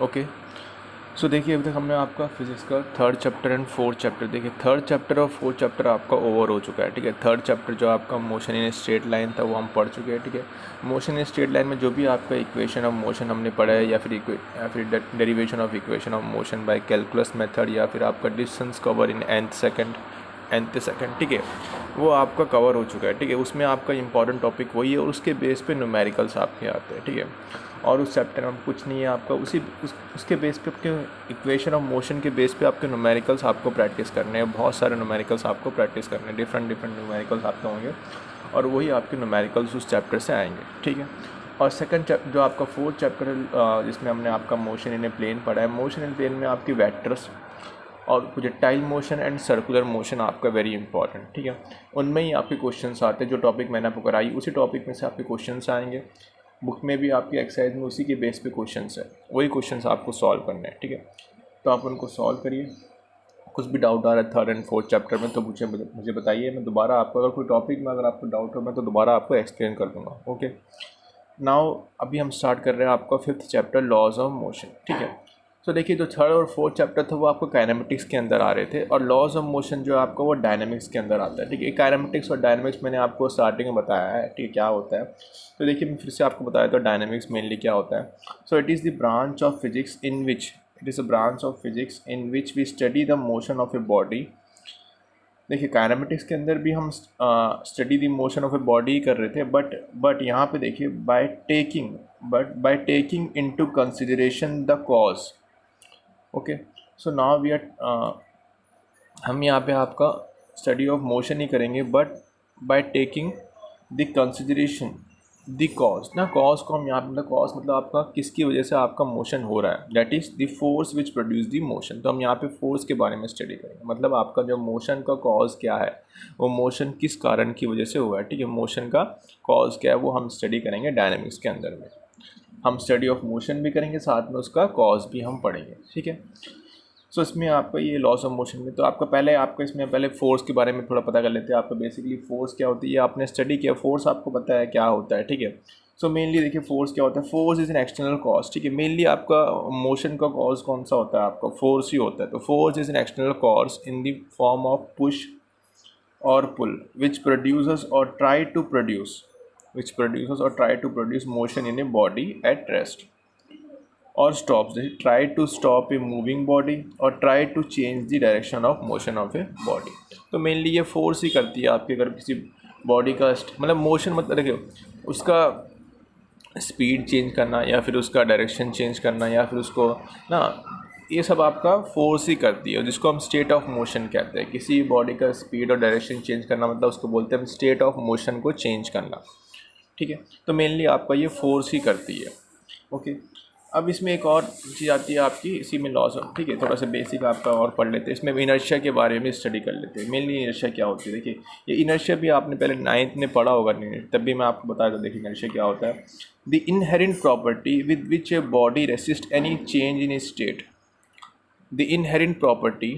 Okay. सो देखिए अभी तक हमने आपका फिजिक्स का third chapter and fourth chapter देखिए, थर्ड चैप्टर और फोर्थ चैप्टर आपका ओवर हो चुका है। ठीक है, थर्ड चैप्टर जो आपका मोशन इन स्ट्रेट लाइन था वो हम पढ़ चुके हैं। ठीक है, मोशन इन स्ट्रेट लाइन में जो भी आपका इक्वेशन ऑफ मोशन हमने पढ़ा है या फिर derivation of equation of motion by calculus method या फिर आपका distance cover in nth second, ठीक है, वो आपका कवर हो चुका है। ठीक है, उसमें आपका इंपॉर्टेंट टॉपिक वही है और उसके बेस पे न्यूमेरिकल्स आपके आते हैं। ठीक है, और उस चैप्टर में कुछ नहीं है आपका, उसके बेस पे आपके इक्वेशन ऑफ मोशन के बेस पे आपके न्यूमेरिकल्स आपको प्रैक्टिस करने हैं। बहुत सारे न्यूमेरिकल्स आपको प्रैक्टिस करने हैं, डिफरेंट न्यूमेरिकल्स आपके होंगे और वही आपके न्यूमेरिकल्स उस चैप्टर से आएंगे। ठीक है, और सेकंड जो आपका फोर्थ चैप्टर है जिसमें हमने आपका मोशन इन ए प्लेन पढ़ा है। मोशन इन प्लेन में आपकी वेक्टर्स और projectile motion and circular motion आपका वेरी इंपॉर्टेंट। ठीक है, उनमें ही आपके क्वेश्चंस आते हैं। जो टॉपिक मैंने आपको कराई उसी टॉपिक में से आपके क्वेश्चंस आएंगे। बुक में भी आपकी एक्सरसाइज में उसी के बेस पे क्वेश्चंस है, वही क्वेश्चंस आपको सॉल्व करने हैं। ठीक है, तो आप उनको सॉल्व करिए। कुछ भी डाउट आ रहा है थर्ड एंड फोर्थ चैप्टर में तो मुझे बताइए। मैं दोबारा आपको अगर कोई टॉपिक में अगर आपको डाउट हो मैं तो दोबारा आपको एक्सप्लेन कर दूँगा। ओके, नाउ अभी हम स्टार्ट कर रहे हैं आपका fifth chapter laws of motion. ठीक है, तो देखिए जो थर्ड और फोर्थ चैप्टर था वो आपको काइनेमेटिक्स के अंदर आ रहे थे और लॉज ऑफ मोशन जो है आपको वो डायनामिक्स के अंदर आता है। ठीक है, काइनेमेटिक्स और डायनामिक्स मैंने आपको स्टार्टिंग में बताया है। ठीक है, क्या होता है तो देखिए मैं फिर से आपको बताया तो डायनामिक्स मेनली क्या होता है। So it is the branch of physics in which we study the motion of a body. देखिए काइनेमेटिक्स के अंदर भी हम study the motion of a body कर रहे थे, बट यहाँ पे देखिए by taking into consideration the cause. Okay, so now we are हम यहाँ पे आपका स्टडी ऑफ मोशन ही करेंगे but by taking the consideration the cause. ना कॉज को हम यहाँ पे मतलब कॉज मतलब आपका किसकी वजह से आपका मोशन हो रहा है, that is the force which produce the motion. तो हम यहाँ पे फोर्स के बारे में स्टडी करेंगे, मतलब आपका जो मोशन का कॉज क्या है, वो मोशन किस कारण की वजह से हुआ है। ठीक है, मोशन का कॉज क्या है वो हम स्टडी करेंगे डायनेमिक्स के अंदर में। हम स्टडी ऑफ मोशन भी करेंगे, साथ में उसका कॉज भी हम पढ़ेंगे। ठीक है, सो इसमें आपका ये लॉस ऑफ मोशन में तो आपका पहले फोर्स के बारे में थोड़ा पता कर लेते हैं। आपका बेसिकली फोर्स क्या होती है ये आपने स्टडी किया, फोर्स आपको पता है क्या होता है। ठीक है, सो मेनली देखिए फोर्स क्या होता है। Force is an external cause. ठीक है, मेनली आपका मोशन का कॉज कौन सा होता है, आपका फोर्स ही होता है। तो force is an external cause in the form of push और पुल विच प्रोड्यूस और try to produce motion in a body at rest और stops. Try to stop a moving body और try to change the direction of motion of a body. तो mainly ये force ही करती है आपके, अगर किसी बॉडी का मतलब मोशन मतलब देखिए उसका स्पीड चेंज करना या फिर उसका डायरेक्शन चेंज करना या फिर उसको ना, ये सब आपका फोर्स ही करती है, जिसको हम स्टेट ऑफ मोशन कहते हैं। किसी बॉडी का स्पीड और डायरेक्शन चेंज करना मतलब उसको बोलते हैं हम स्टेट ऑफ मोशन को चेंज करना। ठीक है, तो मेनली आपका ये फोर्स ही करती है। ओके, अब इसमें एक और चीज़ आती है आपकी इसी में लॉस ऑफ। ठीक है, थोड़ा सा बेसिक आपका और पढ़ लेते हैं। इसमें इनर्शिया के बारे में स्टडी कर लेते हैं। मेनली इनर्शिया क्या होती है, देखिए ये इनर्शिया भी आपने पहले 9th में पढ़ा होगा नहीं, तब भी मैं आपको बताया था। देखिए इनर्शिया क्या होता है, the inherent property with which a body resist any change in state. The inherent property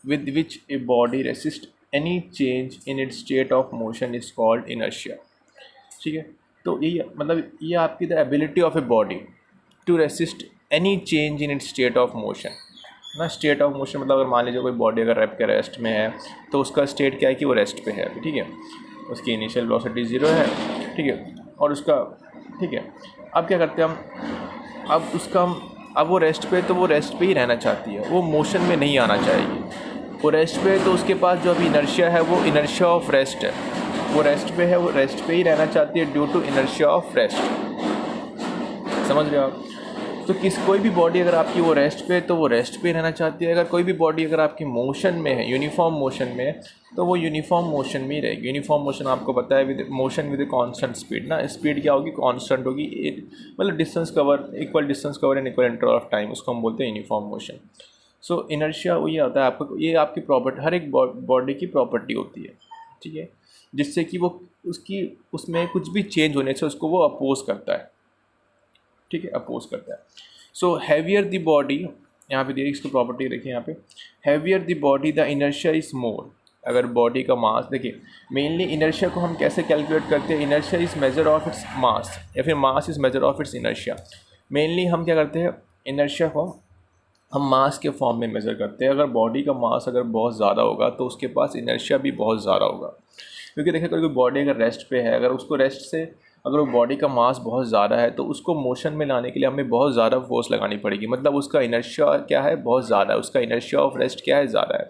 with which a body resist any change in its state of motion is called inertia. ठीक है, तो ये मतलब ये आपकी the ability of a body to resist any change in its state of motion ना। State of motion मतलब अगर मान लीजिए कोई बॉडी अगर रैप के रेस्ट में है तो उसका स्टेट क्या है कि वो रेस्ट पे है। ठीक है, उसकी इनिशियल वेलोसिटी 0 है। ठीक है, और उसका ठीक है, अब क्या करते हैं हम, अब वो रेस्ट पे, तो वो रेस्ट पे ही रहना चाहती है, वो मोशन में नहीं आना चाहेगी। वो रेस्ट पे है तो उसके पास जो अभी इनर्शिया है वो इनर्शिया ऑफ रेस्ट है। वो रेस्ट पे है, वो रेस्ट पे ही रहना चाहती है due to inertia of rest. समझ रहे हो आप? तो कोई भी बॉडी अगर आपकी वो रेस्ट पे है तो वो रेस्ट पे रहना चाहती है। अगर कोई भी बॉडी अगर आपकी मोशन में है, यूनिफॉर्म मोशन में है, तो वो यूनिफॉर्म मोशन में ही रहेगी। यूनिफॉर्म मोशन आपको पता है with motion with constant speed ना। स्पीड क्या होगी, कांस्टेंट होगी, मतलब equal distance cover and equal interval of time, उसको हम बोलते हैं यूनिफॉर्म मोशन। सो इनर्शिया वो ये होता है आपको, ये आपकी प्रॉपर्टी, हर एक बॉडी की प्रॉपर्टी होती है। ठीक है, जिससे कि वो उसमें कुछ भी चेंज होने से उसको वो अपोज करता है। ठीक है, अपोज करता है। सो हैवियर द बॉडी, यहाँ पे देखिए इसकी प्रॉपर्टी देखिए यहाँ पे, heavier the body the inertia is more. अगर बॉडी का मास देखिए, मेनली इनर्शिया को हम कैसे कैलकुलेट करते हैं, inertia is measure of its mass या फिर mass is measure of its inertia. Mainly हम क्या करते हैं, इनर्शिया को हम मास के फॉर्म में मेज़र करते हैं। अगर बॉडी का मास अगर बहुत ज़्यादा होगा तो उसके पास इनर्शिया भी बहुत ज़्यादा होगा, क्योंकि देखिए कोई बॉडी अगर रेस्ट पे है, अगर उसको रेस्ट से अगर वो बॉडी का मास बहुत ज़्यादा है तो उसको मोशन में लाने के लिए हमें बहुत ज़्यादा फोर्स लगानी पड़ेगी, मतलब उसका इनर्शिया क्या है, बहुत ज़्यादा है, उसका इनर्शिया ऑफ रेस्ट क्या है, ज़्यादा है।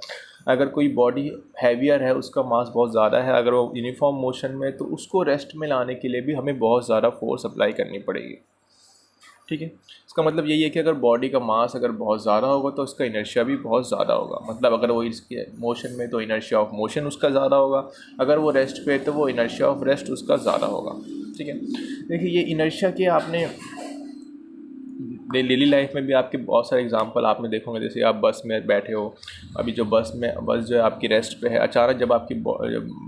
अगर कोई बॉडी हैवियर है, उसका मास बहुत ज़्यादा है, अगर वो यूनिफॉर्म मोशन में, तो उसको रेस्ट में लाने के लिए भी हमें बहुत ज़्यादा फोर्स अप्लाई करनी पड़ेगी। ठीक है, इसका मतलब यही है कि अगर बॉडी का मास अगर बहुत ज़्यादा होगा तो उसका इनर्शिया भी बहुत ज़्यादा होगा, मतलब अगर वो इसके मोशन में तो इनर्शिया ऑफ मोशन उसका ज़्यादा होगा, अगर वो रेस्ट पे तो वो इनर्शिया ऑफ रेस्ट उसका ज़्यादा होगा। ठीक है, देखिए ये इनर्शिया के आपने डेली लाइफ में भी आपके बहुत सारे एग्जांपल आपने देखोगे, जैसे आप बस में बैठे हो, अभी जो बस जो है आपकी रेस्ट पे है, अचानक जब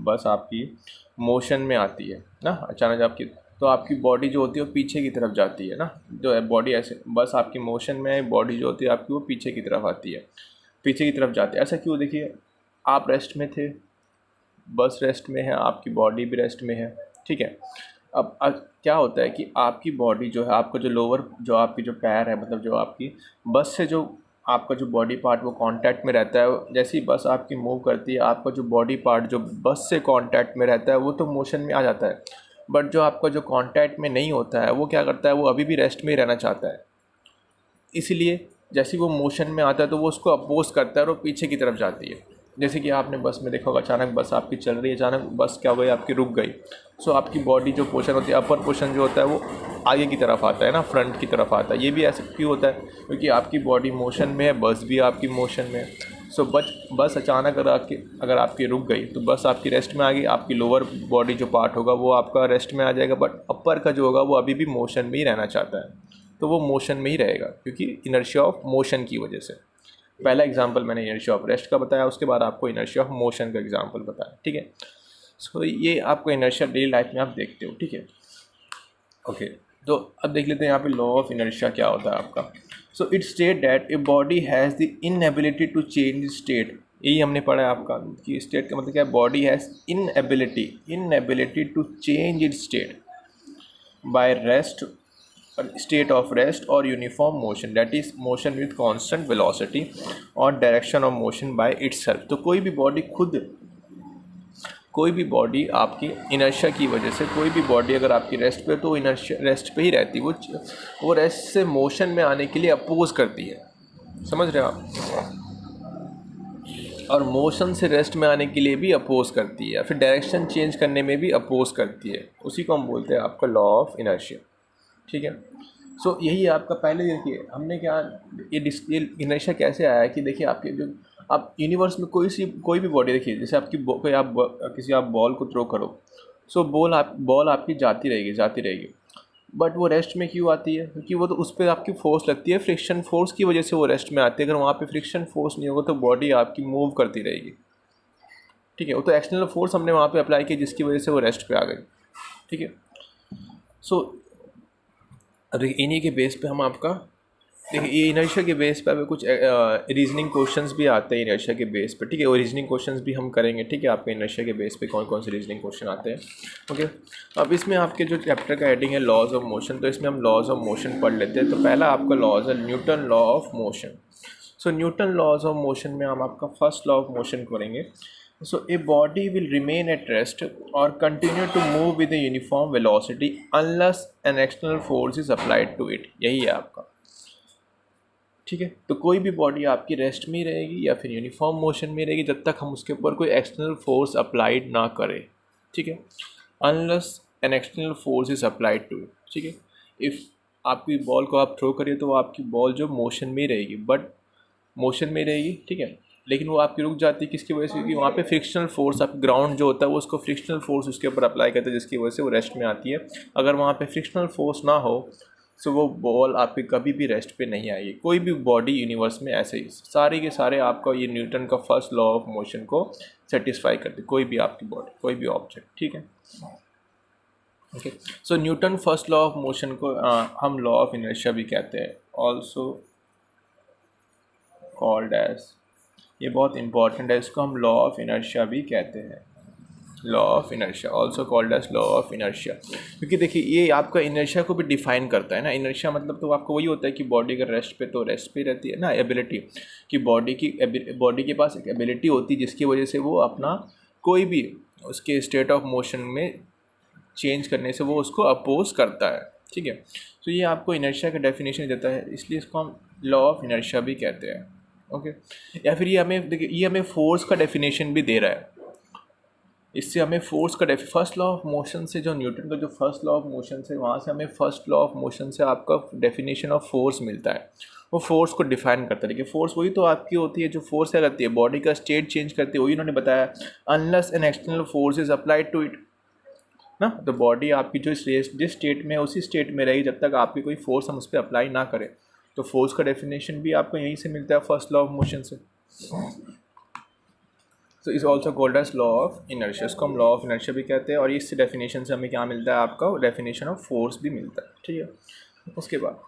बस आपकी मोशन में आती है ना, अचानक आपकी, तो आपकी बॉडी जो होती है वो पीछे की तरफ जाती है ना, जो है बॉडी ऐसे, बस आपकी मोशन में बॉडी जो होती है आपकी वो पीछे की तरफ आती है, पीछे की तरफ जाती है। ऐसा क्यों? देखिए आप रेस्ट में थे, बस रेस्ट में है, आपकी बॉडी भी रेस्ट में है। ठीक है, अब क्या होता है कि आपकी बॉडी जो है, आपका जो लोअर जो आपकी जो पैर है, मतलब जो आपकी बस से जो आपका जो बॉडी पार्ट वो कांटेक्ट में रहता है, जैसे ही बस आपकी मूव करती है, आपका जो बॉडी पार्ट जो बस से कांटेक्ट में रहता है वो तो मोशन में आ जाता है, बट जो आपका जो कांटेक्ट में नहीं होता है वो क्या करता है, वो अभी भी रेस्ट में ही रहना चाहता है। इसीलिए जैसे ही वो मोशन में आता है तो वो उसको अपोज करता है और वो पीछे की तरफ जाती है। जैसे कि आपने बस में देखा होगा, अचानक बस आपकी चल रही है, अचानक बस क्या हो गई, आपकी रुक गई, सो आपकी बॉडी जो पोर्शन होती है, अपर पोर्शन जो होता है वो आगे की तरफ आता है ना, फ्रंट की तरफ आता है। ये भी ऐसे क्यों होता है? क्योंकि आपकी बॉडी मोशन में है, बस भी आपकी मोशन में है। सो बस अचानक अगर आपकी रुक गई तो बस आपकी रेस्ट में आ गई, आपकी लोअर बॉडी जो पार्ट होगा वो आपका रेस्ट में आ जाएगा, बट अपर का जो होगा वो अभी भी मोशन में ही रहना चाहता है, तो वो मोशन में ही रहेगा, क्योंकि इनर्शिया ऑफ मोशन की वजह से। पहला एग्जांपल मैंने इनर्शिया ऑफ रेस्ट का बताया, उसके बाद आपको इनर्शिया ऑफ मोशन का एग्जांपल बताया। ठीक है, सो ये आपको इनर्शिया डेली लाइफ में आप देखते हो। ठीक है, ओके, तो अब देख लेते हैं यहाँ पे लॉ ऑफ इनर्शिया क्या होता है आपका। So it state that a body has the inability to change state. यही हमने पढ़ा है आपका कि स्टेट का मतलब क्या है, body has inability to change it state by rest, state of rest or uniform motion, that is motion with constant velocity or direction of motion by itself। तो कोई भी बॉडी आपकी इनर्शिया की वजह से, कोई भी बॉडी अगर आपकी रेस्ट पे, तो इनर्शिया रेस्ट पे ही रहती है, वो रेस्ट से मोशन में आने के लिए अपोज करती है, समझ रहे हो आप, और मोशन से रेस्ट में आने के लिए भी अपोज करती है, या फिर डायरेक्शन चेंज करने में भी अपोज करती है, उसी को हम बोलते हैं आपका लॉ ऑफ इनर्शिया। ठीक है, सो यही आपका, पहले देखिए हमने क्या, ये इनर्शिया कैसे आया है कि देखिए आपके जो आप यूनिवर्स में कोई भी बॉडी देखिए, जैसे कोई आप बॉल को थ्रो करो, सो बॉल आपकी जाती रहेगी, बट वो रेस्ट में क्यों आती है? क्योंकि वो तो उस पर आपकी फोर्स लगती है, फ्रिक्शन फोर्स की वजह से वो रेस्ट में आती है। अगर वहाँ पे फ्रिक्शन फोर्स नहीं होगा तो बॉडी आपकी मूव करती रहेगी। ठीक है, वो तो एक्सटर्नल फोर्स हमने वहाँ पे अप्लाई की जिसकी वजह से वो रेस्ट पे आ गई। ठीक है, सो इन्हीं के बेस पे हम आपका देखिए, ये इनर्शिया के बेस पे कुछ रीजनिंग क्वेश्चंस भी आते हैं इनर्शिया के बेस पे। ठीक है, और रीजनिंग क्वेश्चंस भी हम करेंगे। ठीक है, आपके इनर्शिया के बेस पे कौन कौन से रीजनिंग क्वेश्चन आते हैं। ओके, अब इसमें आपके जो चैप्टर का हेडिंग है लॉज ऑफ मोशन, तो इसमें हम लॉज ऑफ मोशन पढ़ लेते हैं। तो पहला आपका लॉज है Newton law of motion. So Newton laws of motion में हम आपका फर्स्ट लॉ ऑफ मोशन करेंगे। So a body will remain at rest or continue to move with a uniform velocity unless an external force is applied to it। यही है आपका। ठीक है, तो कोई भी बॉडी आपकी रेस्ट में ही रहेगी या फिर यूनिफॉर्म मोशन में रहेगी जब तक हम उसके ऊपर कोई एक्सटर्नल फोर्स अप्लाइड ना करें। ठीक है, unless an external force is applied to it. ठीक है, इफ़ आपकी बॉल को आप थ्रो करिए तो आपकी बॉल जो मोशन में रहेगी, बट मोशन में रहेगी। ठीक है, लेकिन वो आपकी रुक जाती है किसकी वजह से? क्योंकि वहाँ पे फ्रिक्शनल फोर्स, आप ग्राउंड जो होता है वो उसको फ्रिक्शनल फोर्स उसके ऊपर अप्लाई करता है जिसकी वजह से वो रेस्ट में आती है। अगर वहाँ पे फ्रिक्शनल फोर्स ना हो तो वो बॉल आपकी कभी भी रेस्ट पे नहीं आएगी। कोई भी बॉडी यूनिवर्स में ऐसे ही सारे के सारे आपका ये न्यूटन का फर्स्ट लॉ ऑफ मोशन को सेटिस्फाई करते, कोई भी आपकी बॉडी, कोई भी ऑब्जेक्ट। ठीक है, okay, so Newton first law of motion को हम लॉ ऑफ इनर्शिया भी कहते हैं, ऑल्सो कॉल्ड एज, ये बहुत इंपॉर्टेंट है, इसको हम लॉ ऑफ इनर्शिया भी कहते हैं। Law of inertia, also called as law of inertia. क्योंकि देखिए ये आपका इनर्शिया को भी डिफाइन करता है ना। इनर्शिया मतलब तो आपको वही होता है कि बॉडी अगर रेस्ट पे तो रेस्ट पे रहती है ना, एबिलिटी कि बॉडी के पास एक एबिलिटी होती है जिसकी वजह से वो अपना कोई भी उसके स्टेट ऑफ मोशन में चेंज करने से वो उसको अपोज करता है। ठीक है, तो ये आपको इनर्शिया का डेफिनेशन देता है, इसलिए इसको हम लॉ ऑफ इनर्शिया भी कहते हैं। ओके, या फिर ये हमें देखिए ये हमें फोर्स का डेफिनेशन भी दे रहा है। इससे हमें फोर्स का फर्स्ट लॉ ऑफ मोशन से, जो न्यूटन का जो फर्स्ट लॉ ऑफ मोशन से, वहाँ से हमें फर्स्ट लॉ ऑफ मोशन से आपका डेफिनेशन ऑफ फोर्स मिलता है। वो फोर्स को डिफाइन करता है। देखिए फोर्स वही तो आपकी होती है जो फोर्स क्या करती है, बॉडी का स्टेट चेंज करती है, वही उन्होंने बताया, unless an external force is applied to it ना। तो बॉडी आपकी जो जिस स्टेट में उसी स्टेट में रहेगी जब तक आपकी कोई फोर्स हम उस पर अप्लाई ना करें। तो फोर्स का डेफिनेशन भी आपको यहीं से मिलता है, फर्स्ट लॉ ऑफ मोशन से। तो is also called as law of inertia, इसको हम लॉ ऑफ इनर्शिया भी कहते हैं। और इस डेफिनेशन से हमें क्या मिलता है, आपका डेफिनेशन ऑफ फोर्स भी मिलता है। ठीक है, उसके बाद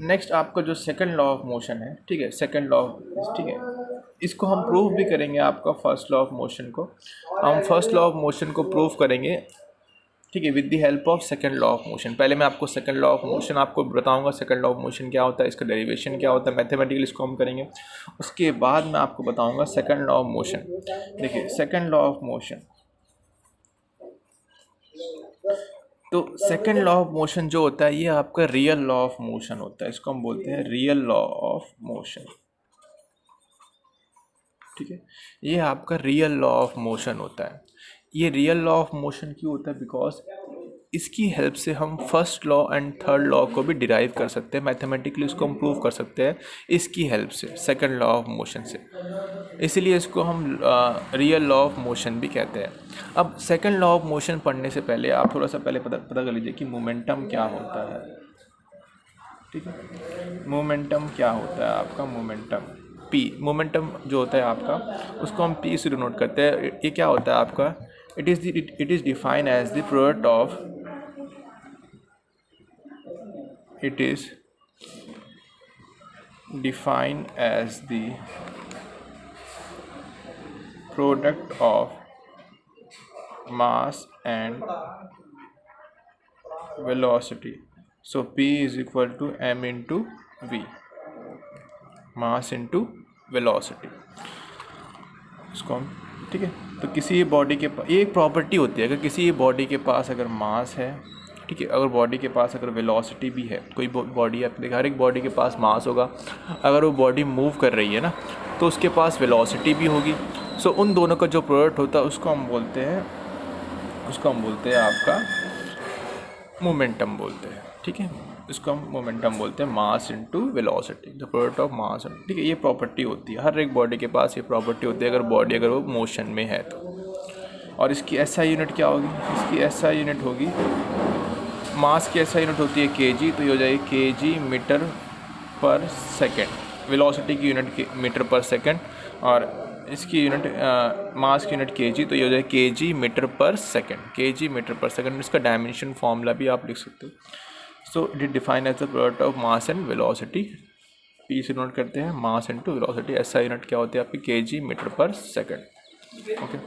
नेक्स्ट आपका जो सेकंड लॉ ऑफ मोशन है, ठीक है, सेकंड लॉ ऑफ, ठीक है, इसको हम प्रूव भी करेंगे। आपका फर्स्ट लॉ ऑफ मोशन को हम फर्स्ट लॉ ऑफ मोशन को प्रूव करेंगे, ठीक है, with the help of second law of motion. पहले मैं आपको सेकंड लॉ ऑफ मोशन आपको बताऊंगा, सेकंड लॉ ऑफ मोशन क्या होता है, इसका डेरिवेशन क्या होता है, मैथमेटिकली इसको हम करेंगे। उसके बाद मैं आपको बताऊंगा सेकंड लॉ ऑफ मोशन। देखिए सेकंड लॉ ऑफ मोशन, तो सेकंड लॉ ऑफ मोशन जो होता है ये आपका रियल लॉ ऑफ मोशन होता है, इसको हम बोलते हैं रियल लॉ ऑफ मोशन। ठीक है, ये आपका रियल लॉ ऑफ मोशन होता है। ये रियल लॉ ऑफ मोशन क्यों होता है, बिकॉज इसकी हेल्प से हम first law and third law को भी डिराइव कर सकते हैं, मैथमेटिकली इसको हम प्रूव कर सकते हैं इसकी हेल्प से, सेकंड लॉ ऑफ मोशन से। इसीलिए इसको हम रियल लॉ ऑफ मोशन भी कहते हैं। अब सेकंड लॉ ऑफ मोशन पढ़ने से पहले आप थोड़ा सा पहले पता कर लीजिए कि मोमेंटम क्या होता है। ठीक है, मोमेंटम क्या होता है आपका, मोमेंटम पी, मोमेंटम जो होता है आपका उसको हम पी से डिनोट करते हैं। ये क्या होता है आपका, it is defined as the product of, it is defined as the product of mass and velocity. So P is equal to m into v, mass into velocity। इसको हम, ठीक है, तो किसी बॉडी के पास ये एक प्रॉपर्टी होती है, अगर किसी बॉडी के पास अगर मास है, ठीक है, अगर बॉडी के पास अगर वेलोसिटी भी है, कोई बॉडी है, देखिए हर एक बॉडी के पास मास होगा, अगर वो बॉडी मूव कर रही है ना तो उसके पास वेलोसिटी भी होगी। सो उन दोनों का जो प्रोडक्ट होता है उसको हम बोलते हैं आपका मोमेंटम बोलते हैं। ठीक है, इसको हम मोमेंटम बोलते हैं, mass into velocity, the product of मास। ठीक है, ये प्रॉपर्टी होती है, हर एक बॉडी के पास ये प्रॉपर्टी होती है अगर वो मोशन में है तो। और इसकी एसआई यूनिट क्या होगी, इसकी एसआई यूनिट होगी, मास की एसआई यूनिट होती है केजी, तो ये हो जाएगी KG metre per second. Velocity की यूनिट मीटर पर सेकेंड, और इसकी यूनिट मास की यूनिट केजी, तो ये हो जाएगा kg metre per second, kg metre per second. इसका डायमेंशन फॉर्मूला भी आप लिख सकते हो। So it is defined as the product of mass and velocity. P से नोट करते हैं mass into velocity. SI unit क्या होती है आपकी, kg metre per second. Okay,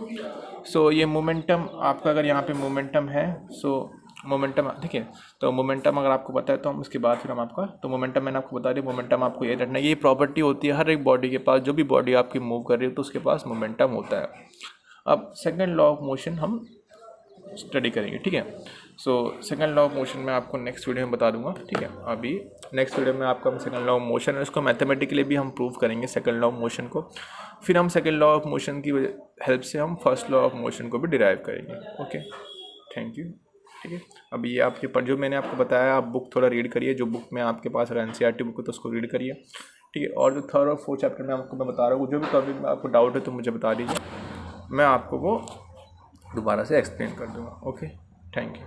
so ये मोमेंटम आपका, अगर यहाँ पे मोमेंटम है, सो मोमेंटम, ठीक है, तो मोमेंटम अगर आपको पता है तो हम उसके बाद फिर हम आपका, तो मोमेंटम मैंने आपको बता दिया, मोमेंटम आपको ये रखना है, ये प्रॉपर्टी होती है हर एक बॉडी के पास, जो भी बॉडी आपकी मूव कर रही है तो उसके पास मोमेंटम होता है। अब सेकेंड लॉ ऑफ मोशन हम स्टडी करेंगे। ठीक है, so second law of motion में आपको नेक्स्ट वीडियो में बता दूंगा। ठीक है, अभी नेक्स्ट वीडियो में आपका सेकंड लॉ ऑफ मोशन है, उसको मैथमेटिकली भी हम प्रूव करेंगे सेकंड लॉ ऑफ मोशन को। फिर हम सेकंड लॉ ऑफ मोशन की हेल्प से हम फर्स्ट लॉ ऑफ मोशन को भी डिराइव करेंगे। Okay, thank you. ठीक है, अभी ये आपके पर जो मैंने आपको बताया, आप बुक थोड़ा रीड करिए, जो बुक में आपके पास अगर NCERT बुक है तो उसको रीड करिए। ठीक है, और जो थर्ड और फोर्थ चैप्टर में आपको मैं बता रहा हूँ, जो भी टॉपिक में आपको डाउट है तो मुझे बता दीजिए, मैं आपको वो दोबारा से एक्सप्लेन कर दूँगा। Okay, thank you.